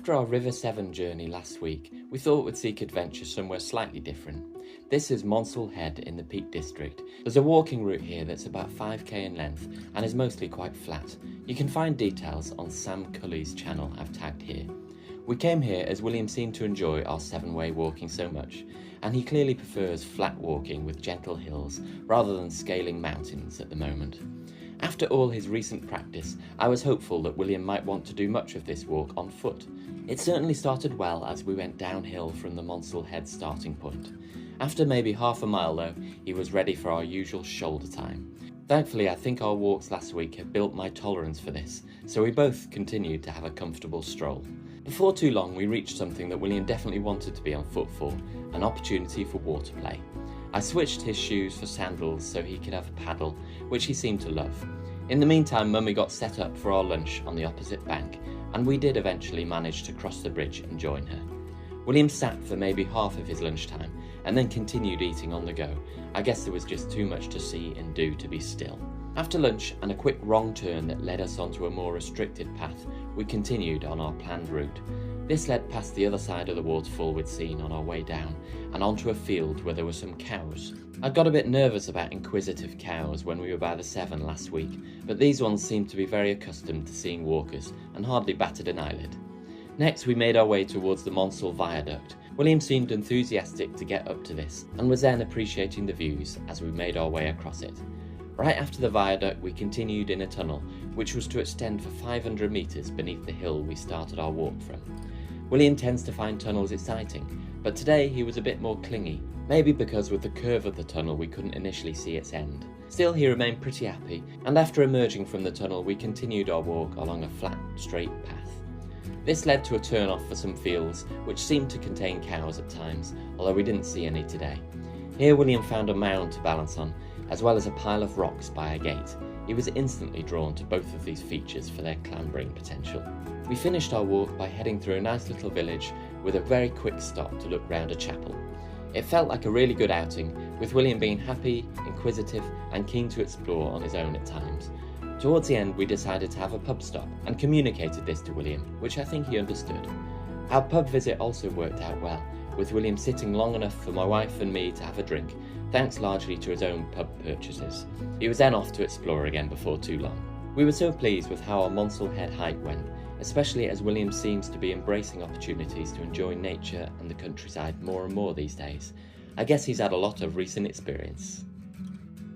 After our River Severn journey last week, we thought we'd seek adventure somewhere slightly different. This is Monsal Head in the Peak District. There's a walking route here that's about 5k in length and is mostly quite flat. You can find details on Sam Cully's channel I've tagged here. We came here as William seemed to enjoy our 7-way walking so much, and he clearly prefers flat walking with gentle hills rather than scaling mountains at the moment. After all his recent practice, I was hopeful that William might want to do much of this walk on foot. It certainly started well as we went downhill from the Monsal Head starting point. After maybe half a mile though, he was ready for our usual shoulder time. Thankfully, I think our walks last week have built my tolerance for this, so we both continued to have a comfortable stroll. Before too long, we reached something that William definitely wanted to be on foot for, an opportunity for water play. I switched his shoes for sandals so he could have a paddle, which he seemed to love. In the meantime, Mummy got set up for our lunch on the opposite bank, and we did eventually manage to cross the bridge and join her. William sat for maybe half of his lunchtime, and then continued eating on the go. I guess there was just too much to see and do to be still. After lunch and a quick wrong turn that led us onto a more restricted path, we continued on our planned route. This led past the other side of the waterfall we'd seen on our way down, and onto a field where there were some cows. I got a bit nervous about inquisitive cows when we were by the Severn last week, but these ones seemed to be very accustomed to seeing walkers and hardly batted an eyelid. Next we made our way towards the Monsal Viaduct. William seemed enthusiastic to get up to this, and was then appreciating the views as we made our way across it. Right after the viaduct we continued in a tunnel, which was to extend for 500 metres beneath the hill we started our walk from. William tends to find tunnels exciting, but today he was a bit more clingy, maybe because with the curve of the tunnel we couldn't initially see its end. Still, he remained pretty happy, and after emerging from the tunnel we continued our walk along a flat, straight path. This led to a turn off for some fields, which seemed to contain cows at times, although we didn't see any today. Here William found a mound to balance on, as well as a pile of rocks by a gate. He was instantly drawn to both of these features for their clambering potential. We finished our walk by heading through a nice little village with a very quick stop to look round a chapel. It felt like a really good outing, with William being happy, inquisitive and keen to explore on his own at times. Towards the end we decided to have a pub stop and communicated this to William, which I think he understood. Our pub visit also worked out well, with William sitting long enough for my wife and me to have a drink, thanks largely to his own pub purchases. He was then off to explore again before too long. We were so pleased with how our Monsal Head hike went, especially as William seems to be embracing opportunities to enjoy nature and the countryside more and more these days. I guess he's had a lot of recent experience.